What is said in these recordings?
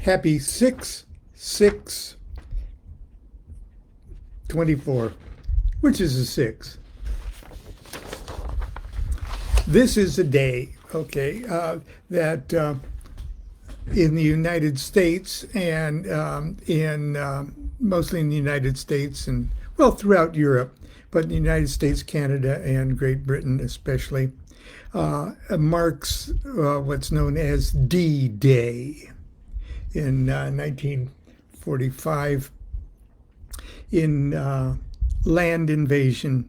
Happy 6/6/24, which is a 6. This is a day, okay, that in the United States and mostly in the United States and, well, throughout Europe, but in the United States, Canada, and Great Britain especially, marks what's known as D-Day. In 1945, in land invasion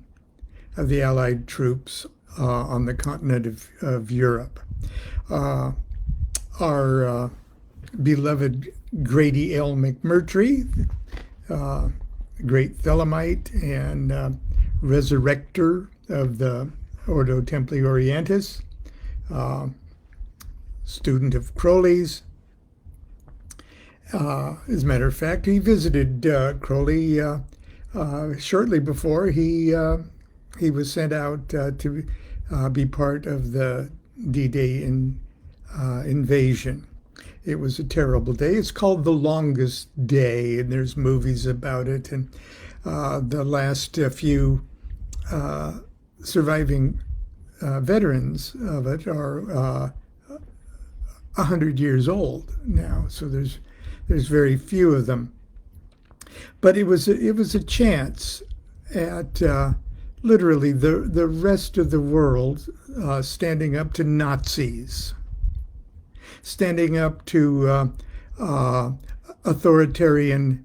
of the Allied troops on the continent of Europe. Our beloved Grady L. McMurtry, great Thelemite and resurrector of the Ordo Templi Orientis, student of Crowley's. As a matter of fact, he visited Crowley shortly before he was sent out to be part of the D-Day invasion. It was a terrible day. It's called the longest day, and there's movies about it. And the last few surviving veterans of it are 100 years old now. So there's very few of them. But it was a chance at literally the rest of the world standing up to Nazis, standing up to authoritarian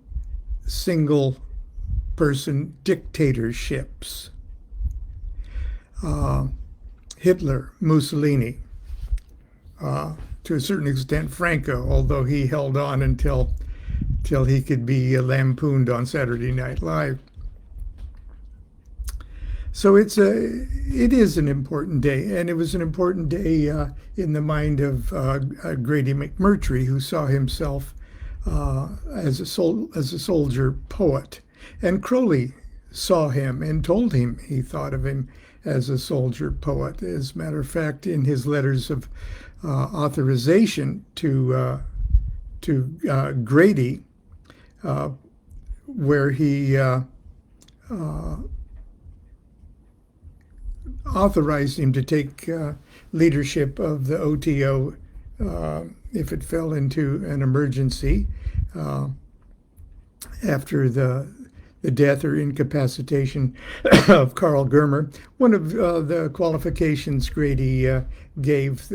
single-person dictatorships. Hitler, Mussolini, to a certain extent Franco, although he held on until he could be lampooned on Saturday Night Live. So it is an important day, and it was an important day in the mind of Grady McMurtry, who saw himself as a soldier poet, and Crowley saw him and told him he thought of him as a soldier poet. As a matter of fact, in his letters of authorization to Grady, where he authorized him to take leadership of the OTO if it fell into an emergency after the death or incapacitation of Karl Germer. One of the qualifications Grady gave,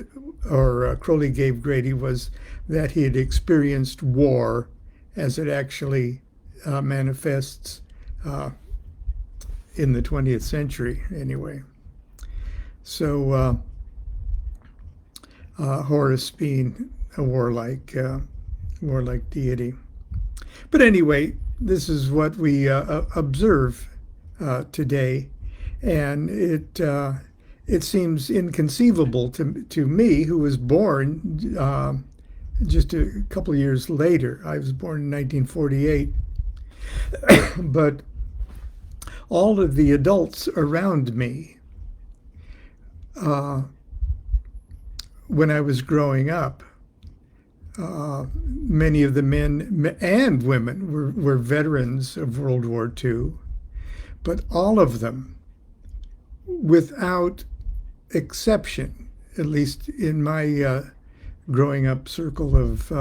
or Crowley gave Grady, was that he had experienced war as it actually manifests in the 20th century, anyway. So Horus being a warlike deity. But anyway, this is what we observe today, and it seems inconceivable to me, who was born just a couple of years later. I was born in 1948, but all of the adults around me, when I was growing up, many of the men and women were veterans of World War II, but all of them, without exception, at least in my growing up circle of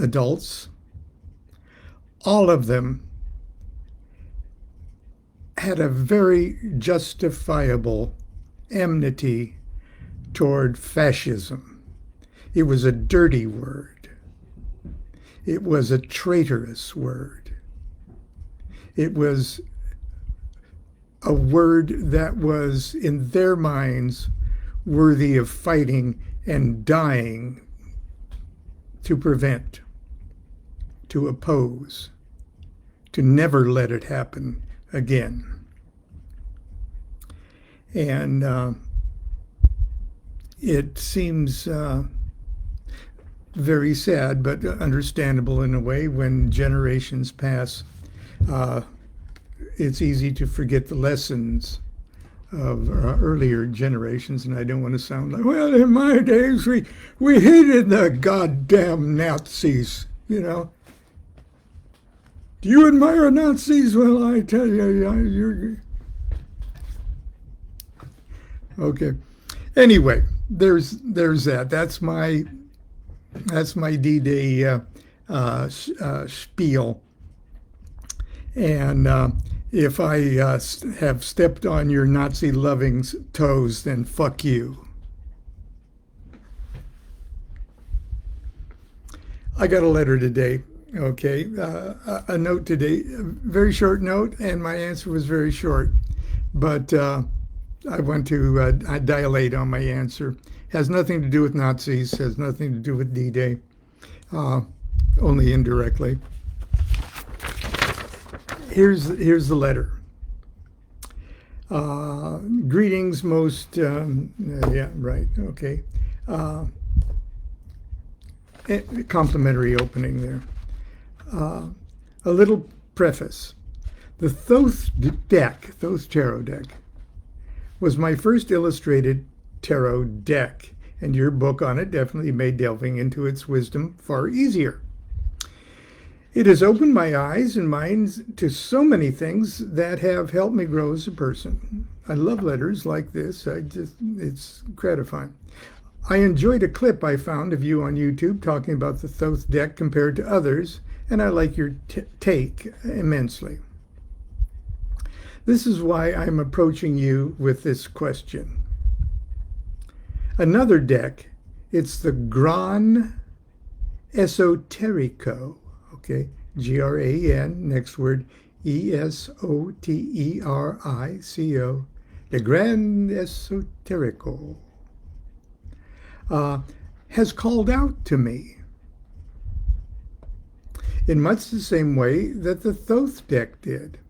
adults, all of them had a very justifiable enmity toward fascism. It was a dirty word. It was a traitorous word. It was a word that was, in their minds, worthy of fighting and dying to prevent, to oppose, to never let it happen again. And it seems very sad, but understandable in a way. When generations pass, it's easy to forget the lessons earlier generations, and I don't want to sound like, well, in my days we hated the goddamn Nazis, you know. Do you admire Nazis? Well, I tell you, you're okay. Anyway, there's that. That's my D-Day spiel. And if I have stepped on your Nazi-loving toes, then fuck you. I got a letter today. Okay, a note today, a very short note, and my answer was very short. But I want to dilate on my answer. Has nothing to do with Nazis, has nothing to do with D-Day, only indirectly. Here's the letter. Greetings, most, yeah, right, okay. Complimentary opening there. A little preface. The Thoth Tarot deck, was my first illustrated tarot deck, and your book on it definitely made delving into its wisdom far easier. It has opened my eyes and minds to so many things that have helped me grow as a person. I love letters like this. It's gratifying. I enjoyed a clip I found of you on YouTube talking about the Thoth deck compared to others, and I like your take immensely. This is why I'm approaching you with this question. Another deck, it's the Gran Esoterico, okay, G-R-A-N, next word, E-S-O-T-E-R-I-C-O, the Gran Esoterico, has called out to me in much the same way that the Thoth deck did.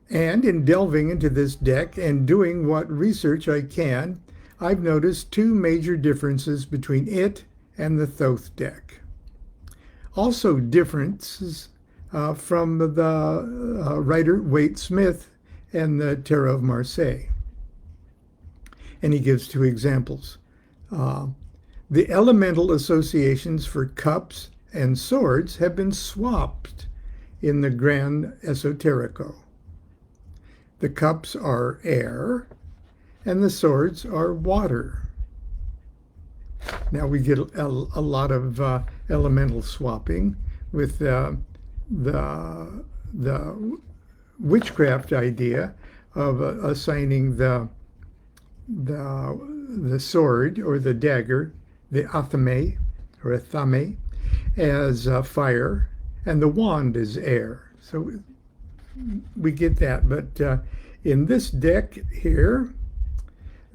And in delving into this deck and doing what research I can, I've noticed two major differences between it and the Thoth deck. Also differences from the writer Waite Smith and the Tarot of Marseille. And he gives two examples. The elemental associations for cups and swords have been swapped in the Gran Esoterico. The cups are air, and the swords are water. Now we get a lot of elemental swapping with the witchcraft idea of assigning the sword or the dagger, the athame or athame, as fire, and the wand is air. So we get that, but in this deck here,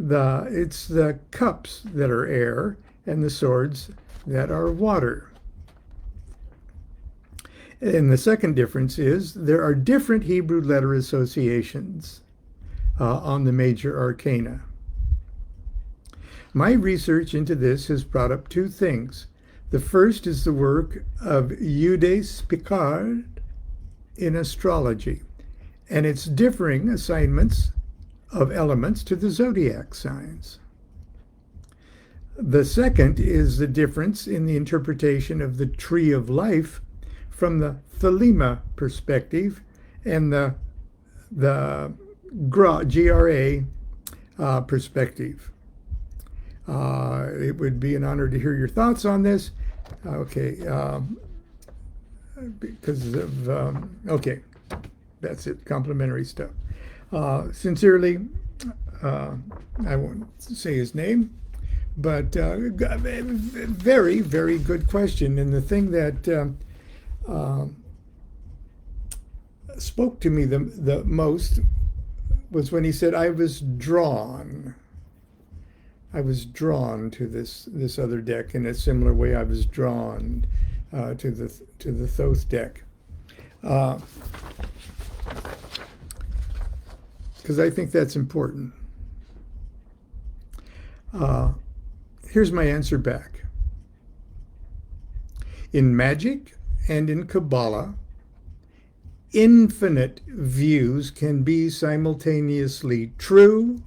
it's the cups that are air and the swords that are water. And the second difference is there are different Hebrew letter associations on the major arcana. My research into this has brought up two things. The first is the work of Eudes Picard in astrology, and its differing assignments of elements to the zodiac signs. The second is the difference in the interpretation of the tree of life from the Thelema perspective and the GRA perspective. It would be an honor to hear your thoughts on this. Okay, because of, okay, that's it, complimentary stuff. Sincerely, I won't say his name, but very, very good question. And the thing that spoke to me the most was when he said, I was drawn to this other deck in a similar way I was drawn to the Thoth deck, because I think that's important. Here's my answer back. In magic and in Kabbalah Infinite views can be simultaneously true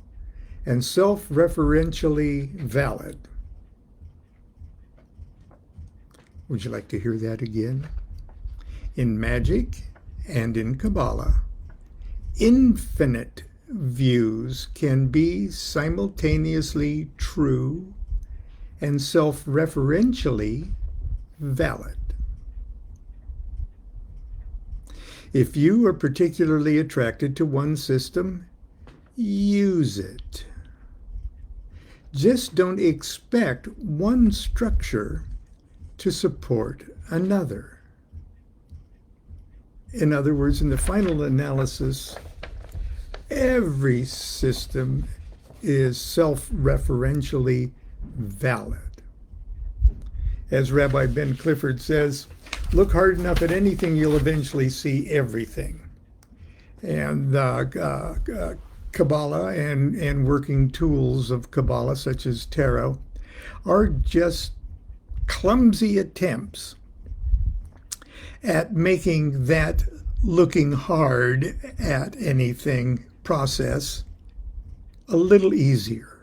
and self-referentially valid. Would you like to hear that again? In magic and in Kabbalah, infinite views can be simultaneously true and self-referentially valid. If you are particularly attracted to one system, use it. Just don't expect one structure to support another. In other words, in the final analysis, every system is self-referentially valid. As Rabbi Ben Clifford says, look hard enough at anything, you'll eventually see everything. And Kabbalah and working tools of Kabbalah, such as tarot, are just clumsy attempts at making that looking hard at anything process a little easier.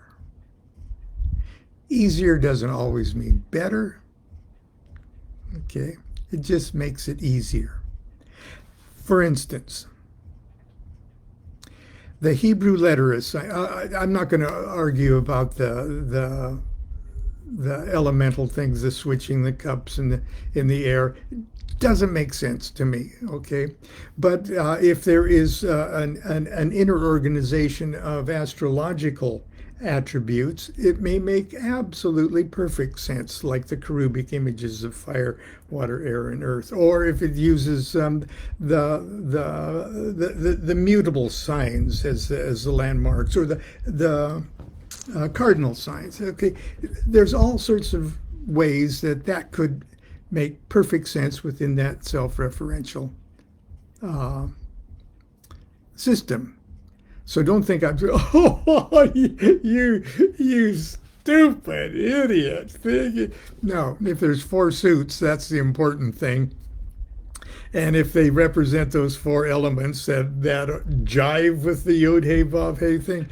Easier doesn't always mean better. Okay, it just makes it easier. For instance, the Hebrew letterists, I'm not going to argue about the elemental things, the switching the cups in the air. Doesn't make sense to me, okay? But if there is an inner organization of astrological attributes, it may make absolutely perfect sense, like the cherubic images of fire, water, air, and earth. Or if it uses the mutable signs as the landmarks, or the cardinal signs. Okay, there's all sorts of ways that could make perfect sense within that self-referential system. So don't think I'm, oh, you stupid idiot. No, if there's 4 suits, that's the important thing. And if they represent those 4 elements that jive with the Yod Hey Vav Hey thing,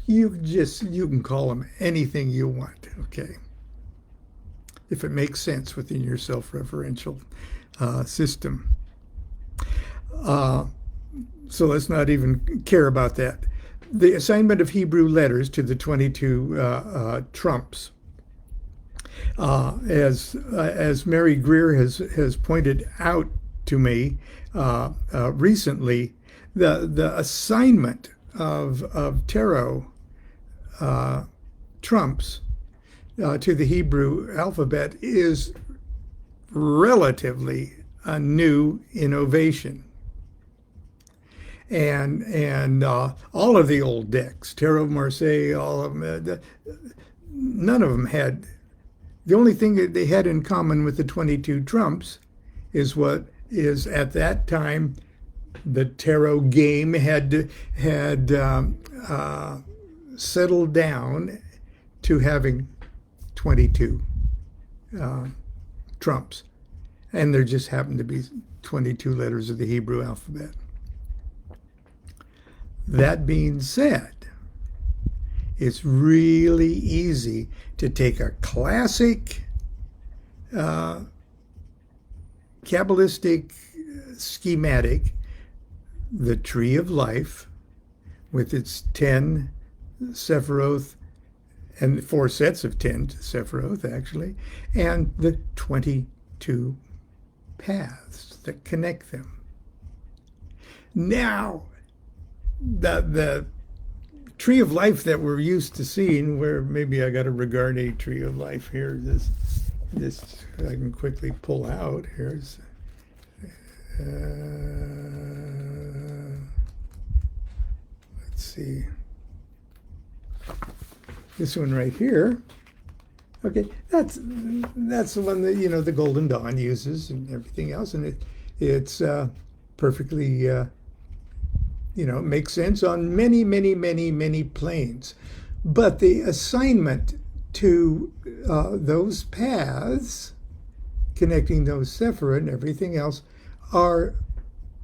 you can call them anything you want, okay? If it makes sense within your self-referential system. So let's not even care about that. The assignment of Hebrew letters to the 22 trumps, as Mary Greer has pointed out to me recently, the assignment of tarot trumps to the Hebrew alphabet is relatively a new innovation. And all of the old decks, Tarot Marseille, all of them, none of them had. The only thing that they had in common with the 22 trumps is what is at that time the tarot game had settled down to having 22 trumps, and there just happened to be 22 letters of the Hebrew alphabet. That being said, it's really easy to take a classic Kabbalistic schematic, the Tree of Life, with its 10 Sephiroth, and 4 sets of 10 Sephiroth, actually, and the 22 paths that connect them. Now, the Tree of Life that we're used to seeing, where maybe I got to regard a Tree of Life here, this I can quickly pull out. Here's let's see, this one right here. Okay, that's the one that the Golden Dawn uses and everything else, and it's perfectly makes sense on many planes. But the assignment to those paths, connecting those sephira and everything else, are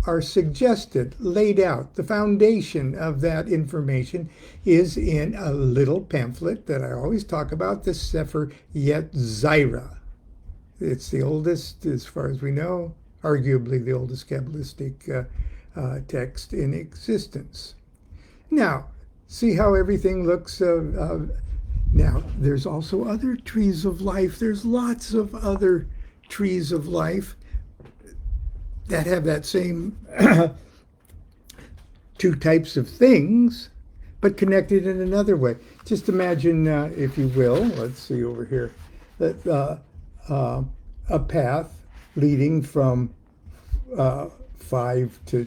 are suggested, laid out. The foundation of that information is in a little pamphlet that I always talk about, the Sefer Yetzirah. It's the oldest, as far as we know, arguably the oldest Kabbalistic text in existence. Now, see how everything looks. Now, there's also other trees of life. There's lots of other trees of life that have that same two types of things, but connected in another way. Just imagine, if you will, let's see over here, that a path leading from 5 to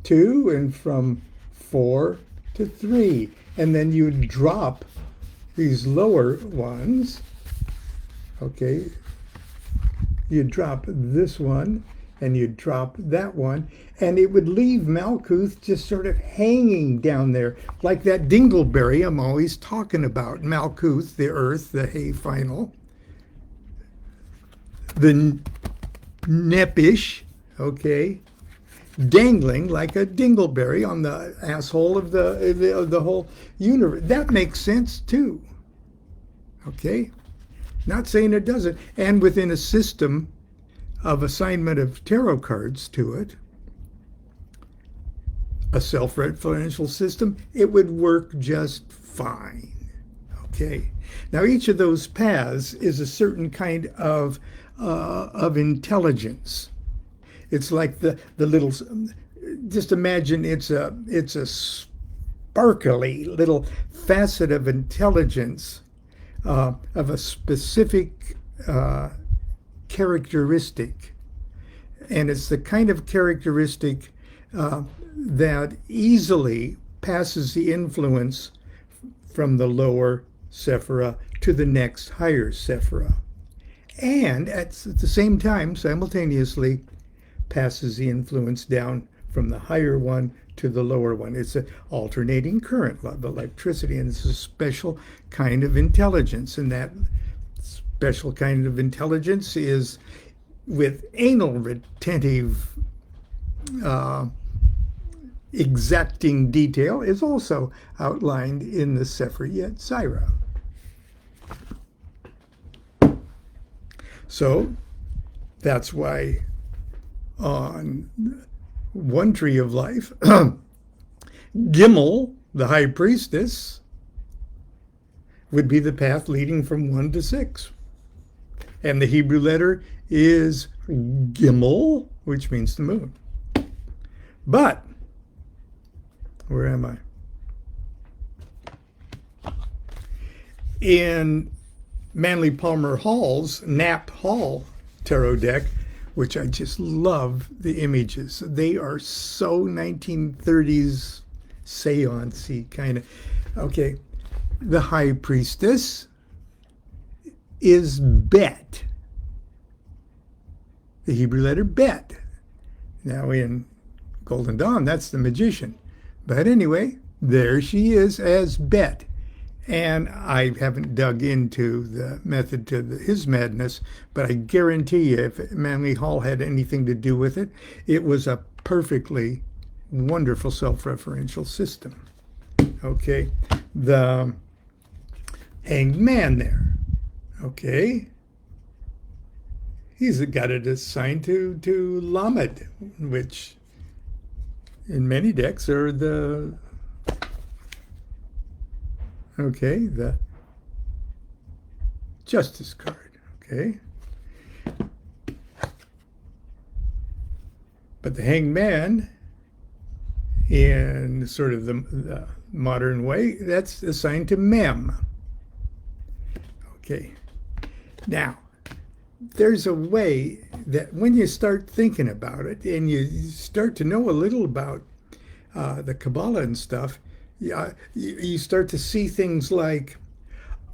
2 and from 4 to 3. And then you drop these lower ones, okay? You drop this one and you drop that one, and it would leave Malkuth just sort of hanging down there, like that dingleberry I'm always talking about. Malkuth, the earth, the hay final, the nepish, okay, dangling like a dingleberry on the asshole of the whole universe. That makes sense too, okay? Not saying it doesn't. And within a system of assignment of tarot cards to it, a self-referential system, it would work just fine. Okay. Now each of those paths is a certain kind of intelligence. It's like the little. Just imagine it's a sparkly little facet of intelligence of a specific characteristic, and it's the kind of characteristic that easily passes the influence from the lower Sephira to the next higher Sephira, and at the same time, simultaneously, passes the influence down from the higher one to the lower one. It's an alternating current of electricity, and it's a special kind of intelligence, and that special kind of intelligence is with anal retentive exacting detail is also outlined in the Sefer Yetzirah. So that's why on one tree of life, Gimel, the high priestess, would be the path leading from 1 to 6. And the Hebrew letter is Gimel, which means the moon. But, where am I? In Manly Palmer Hall's Knapp Hall tarot deck, which I just love the images. They are so 1930s seance-y kind of. Okay, the high priestess is Bet. The Hebrew letter Bet. Now in Golden Dawn, that's the magician. But anyway, there she is as Bet. And I haven't dug into the method to his madness, but I guarantee you if Manly Hall had anything to do with it, it was a perfectly wonderful self-referential system. Okay, the Hanged Man there, okay, he's got it assigned to Lamed, which in many decks are the Justice card, okay? But the Hanged Man, in sort of the modern way, that's assigned to Mem. Okay. Now, there's a way that when you start thinking about it and you start to know a little about the Kabbalah and stuff, you start to see things like,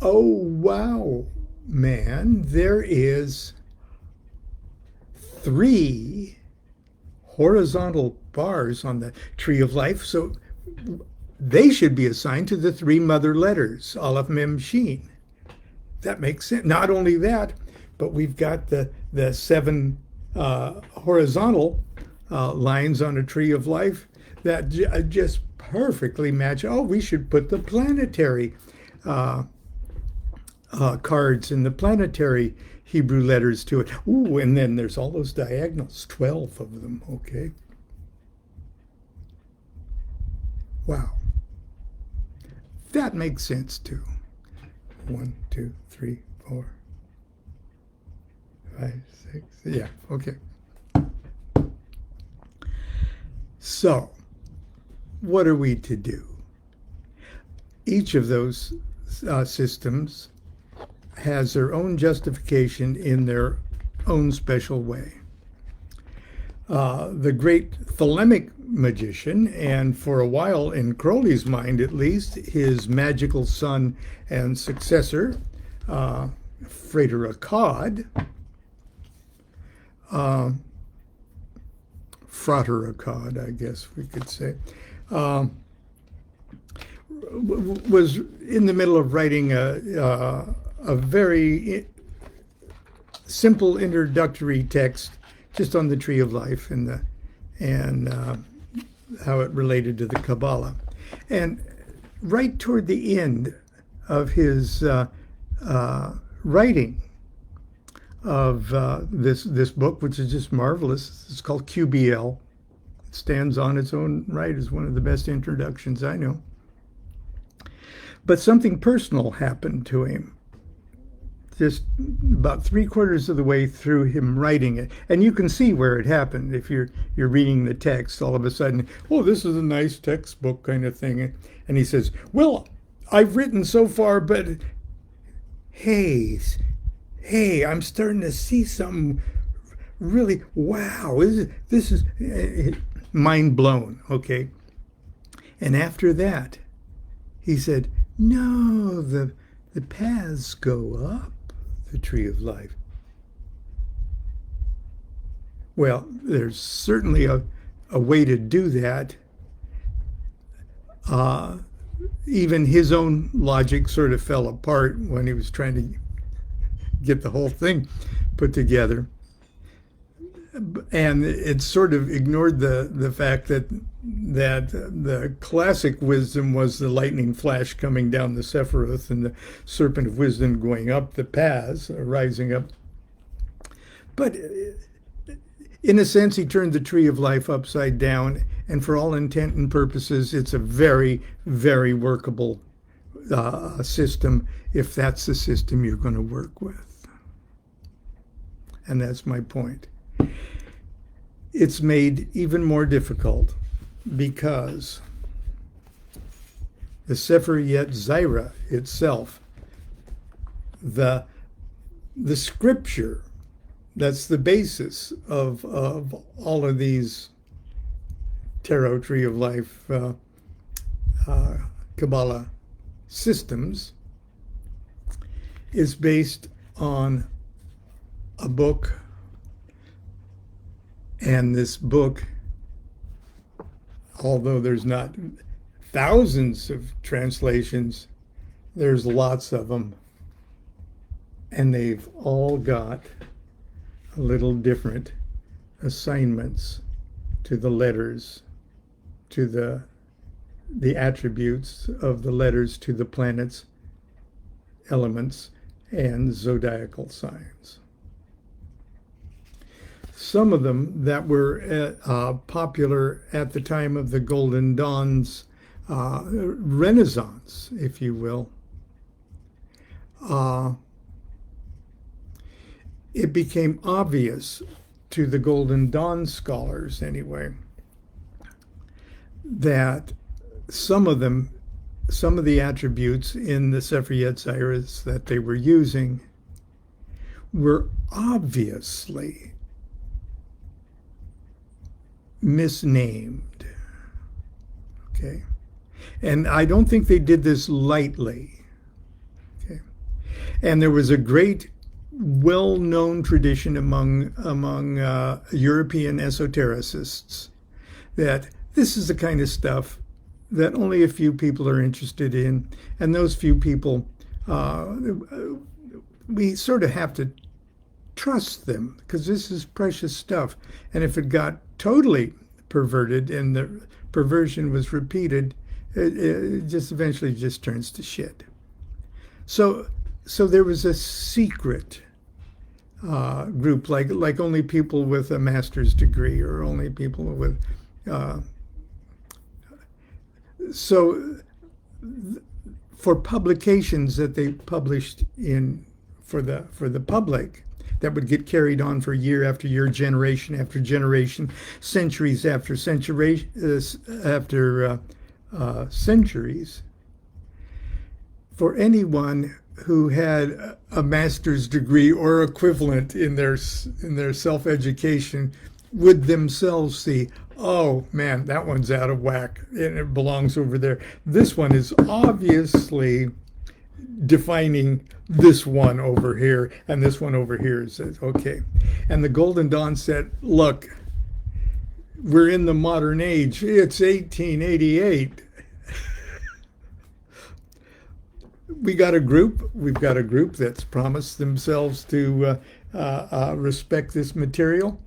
oh, wow, man, there is 3 horizontal bars on the Tree of Life, so they should be assigned to the 3 mother letters, Aleph, Mem, Shin. That makes sense. Not only that, but we've got the 7 horizontal lines on a tree of life that just perfectly match. Oh, we should put the planetary cards and the planetary Hebrew letters to it. Ooh, and then there's all those diagonals, 12 of them, okay? Wow. That makes sense too. 1, 2, 3, 4, 5, 6. Yeah, okay. So, what are we to do? Each of those systems has their own justification in their own special way. The great Thelemic magician, and for a while, in Crowley's mind at least, his magical son and successor, Frater Akkad, Frater Akkad, I guess we could say, was in the middle of writing a very simple introductory text just on the Tree of Life and how it related to the Kabbalah. And right toward the end of his writing of this book, which is just marvelous, it's called QBL. It stands on its own right as one of the best introductions I know. But something personal happened to him just about 3/4 of the way through him writing it. And you can see where it happened if you're reading the text. All of a sudden, oh, this is a nice textbook kind of thing. And he says, well, I've written so far, but hey, I'm starting to see something really, wow, this is mind blown, okay? And after that, he said, no, the paths go up the Tree of Life. Well, there's certainly a way to do that. Even his own logic sort of fell apart when he was trying to get the whole thing put together. And it sort of ignored the fact that the classic wisdom was the lightning flash coming down the Sephiroth and the serpent of wisdom going up the paths, rising up. But in a sense, he turned the Tree of Life upside down, and for all intent and purposes, it's a very, very workable system if that's the system you're going to work with. And that's my point. It's made even more difficult because the Sefer Yetzirah itself, the scripture that's the basis of all of these Tarot, Tree of Life, Kabbalah systems, is based on a book. And this book, although there's not thousands of translations, there's lots of them. And they've all got a little different assignments to the letters, to the attributes of the letters to the planets, elements, and zodiacal signs. Some of them that were popular at the time of the Golden Dawn's Renaissance, if you will, it became obvious to the Golden Dawn scholars, anyway, that some of the attributes in the Sefer Yetzirah that they were using were obviously misnamed. Okay. And I don't think they did this lightly. Okay. And there was a great well-known tradition among European esotericists that this is the kind of stuff that only a few people are interested in, and those few people, we sort of have to trust them because this is precious stuff. And if it got totally perverted and the perversion was repeated, it just eventually just turns to shit. So there was a secret group, like only people with a master's degree or only people with. So for publications that they published in for the public, that would get carried on for year after year, generation after generation, centuries after centuries, centuries. For anyone who had a master's degree or equivalent in their self-education would themselves see, oh man, that one's out of whack and it belongs over there. This one is obviously defining this one over here, and this one over here says, okay. And the Golden Dawn said, look, we're in the modern age. It's 1888. We've got a group that's promised themselves to respect this material.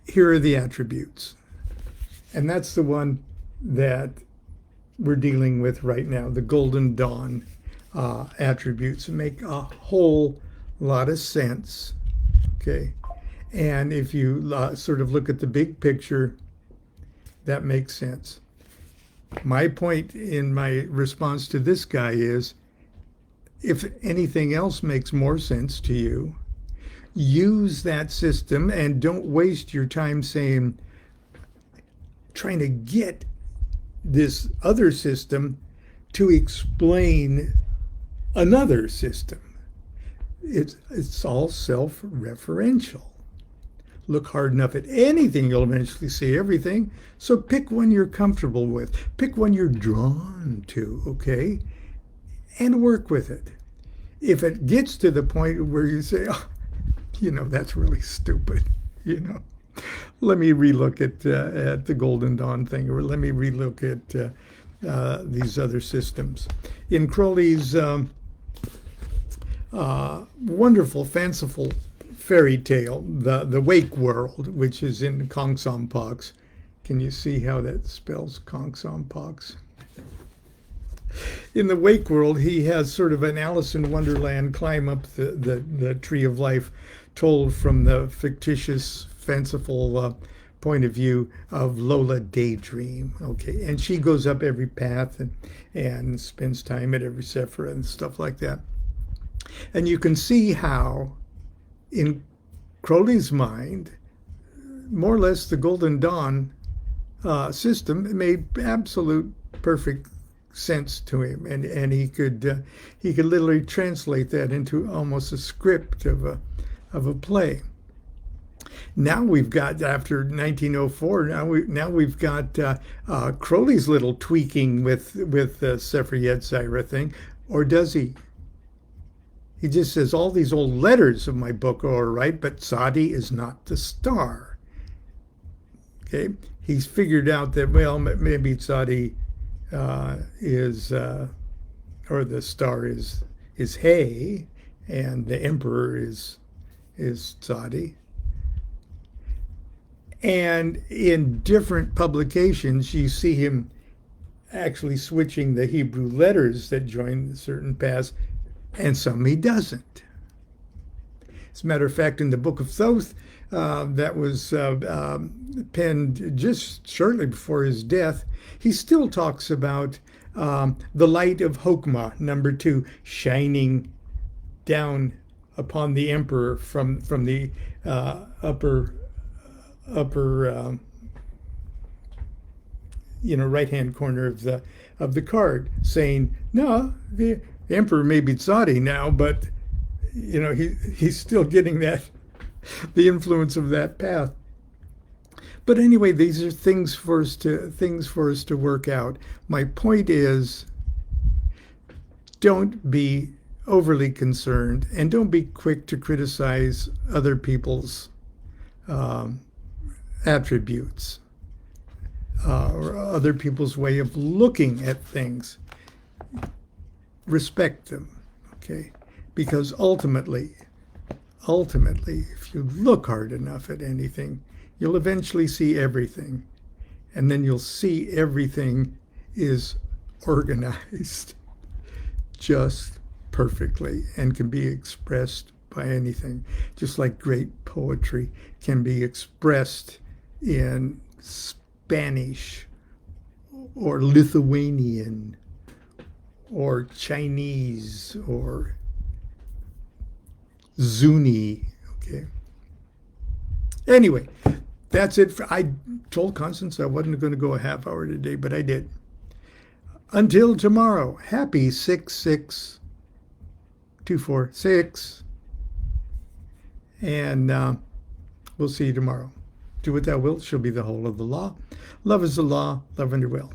Here are the attributes. And that's the one that we're dealing with right now. The Golden Dawn attributes make a whole lot of sense. Okay. And if you sort of look at the big picture, that makes sense. My point in my response to this guy is, if anything else makes more sense to you, use that system and don't waste your time trying to get this other system to explain another system. It's all self-referential. Look hard enough at anything, you'll eventually see everything. So pick one you're comfortable with. Pick one you're drawn to, okay? And work with it. If it gets to the point where you say, oh, that's really stupid, let me relook at the Golden Dawn thing, or let me relook at these other systems. In Crowley's wonderful, fanciful fairy tale, the Wake World, which is in Kongsampox. Can you see how that spells Kongsampox? In the Wake World, he has sort of an Alice in Wonderland climb up the Tree of Life, told from the fictitious, fanciful point of view of Lola Daydream. Okay, and she goes up every path and spends time at every Sephira and stuff like that. And you can see how, in Crowley's mind, more or less the Golden Dawn system made absolute perfect sense to him, and he could literally translate that into almost a script of a play. Now we've got, after 1904, now we've got Crowley's little tweaking with the Sefer Yetzirah thing, or does he? He just says all these old letters of my book are all right, but Tzadi is not the star. Okay, he's figured out that, well, maybe Tzadi is, or the star is Hay, and the emperor is Tzadi. And in different publications, you see him actually switching the Hebrew letters that join certain paths, and some he doesn't. As a matter of fact, in the Book of Thoth, that was penned just shortly before his death, he still talks about the light of Hokmah, number 2, shining down upon the emperor from the upper right-hand corner of the card, saying, no, the emperor may be Tzadi now, but he's still getting the influence of that path. But anyway, these are things for us to work out. My point is, don't be overly concerned, and don't be quick to criticize other people's attributes or other people's way of looking at things. Respect them, okay? Because ultimately, ultimately, if you look hard enough at anything, you'll eventually see everything. And then you'll see everything is organized just perfectly and can be expressed by anything. Just like great poetry can be expressed in Spanish or Lithuanian or Chinese or Zuni. Okay. Anyway, that's it. I told Constance I wasn't going to go a half hour today, but I did. Until tomorrow, happy 66246. And we'll see you tomorrow. Do what thou wilt shall be the whole of the law. Love is the law, love under will.